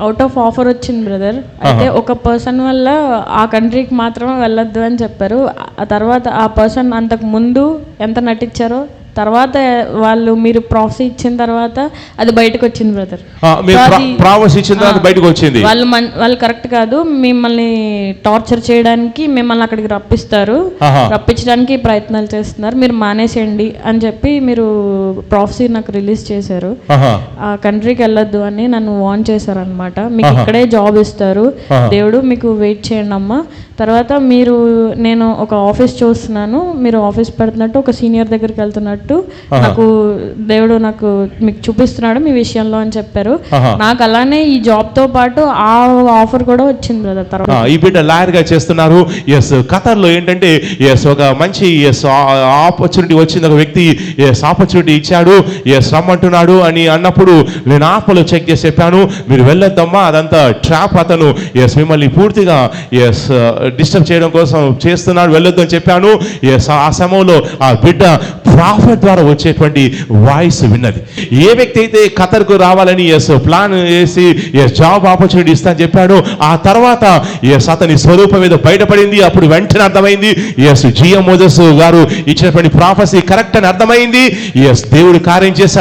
Out of offer వచ్చింది brother. అయితే ఒక పర్సన్ వల్ల ఆ కంట్రీకి మాత్రమే వెళ్ళొద్దు అని చెప్పారు. ఆ తర్వాత ఆ పర్సన్ అంతకు ముందు ఎంత నటించారో తర్వాత వాళ్ళు మీరు ప్రాఫెసీ ఇచ్చిన తర్వాత అది బయటకు వచ్చింది బ్రదర్. ప్రాఫెసీ ఇచ్చిన తర్వాత బయటకు వచ్చింది. వాళ్ళు కరెక్ట్ కాదు, మిమ్మల్ని టార్చర్ చేయడానికి మిమ్మల్ని అక్కడికి రప్పించడానికి ప్రయత్నాలు చేస్తున్నారు, మీరు మానేసేయండి అని చెప్పి మీరు ప్రాఫెసీ నాకు రిలీజ్ చేశారు. ఆ కంట్రీకి వెళ్ళొద్దు అని నన్ను వార్న్ చేశారు అనమాట. మీకు ఇక్కడే జాబ్ ఇస్తారు, దేవుడు మీకు వెయిట్ చేయండి అమ్మా. తర్వాత నేను ఒక ఆఫీస్ చూస్తున్నాను, మీరు ఆఫీస్ పెడుతున్నట్టు ఒక సీనియర్ దగ్గరికి వెళ్తున్నట్టు నాకు దేవుడు మీకు చూపిస్తున్నాడు మీ విషయంలో అని చెప్పారు. నాకు అలానే ఈ జాబ్ తో పాటు ఆ ఆఫర్ కూడా వచ్చింది బ్రదర్. తర్వాత ఈ బిడ్డ లాయర్ గా చేస్తున్నారు. ఎస్, ఖతర్ లో ఏంటంటే ఒక మంచి ఆపర్చునిటీ వచ్చింది. ఒక వ్యక్తి ఆపర్చునిటీ ఇచ్చాడు, రమ్మంటున్నాడు అని అన్నప్పుడు నేను ఆపలో చెక్ చేసి చెప్పాను, మీరు వెళ్ళొద్దమ్మా, అదంతా ట్రాప్, అతను మిమ్మల్ని పూర్తిగా డిస్టర్బ్ చేయడం కోసం చేస్తున్నాడు, వెళ్ళొద్దు అని చెప్పాను. ఆ సమయంలో ఆ బిడ్డ ప్రాఫెట్ ద్వారా వచ్చేటువంటి వాయిస్ విన్నది. ఏ వ్యక్తి అయితే ఖతర్కు రావాలని ప్లాన్ వేసి జాబ్ ఆపర్చునిటీ ఇస్తా అని చెప్పాడు, ఆ తర్వాత అతని స్వరూపం మీద బయటపడింది. అప్పుడు వెంటనే అర్థమైంది జిఎం మోజెస్ గారు ఇచ్చినటువంటి ప్రాఫెసీ కరెక్ట్ అని అర్థమైంది. దేవుడు కార్యం చేశారు.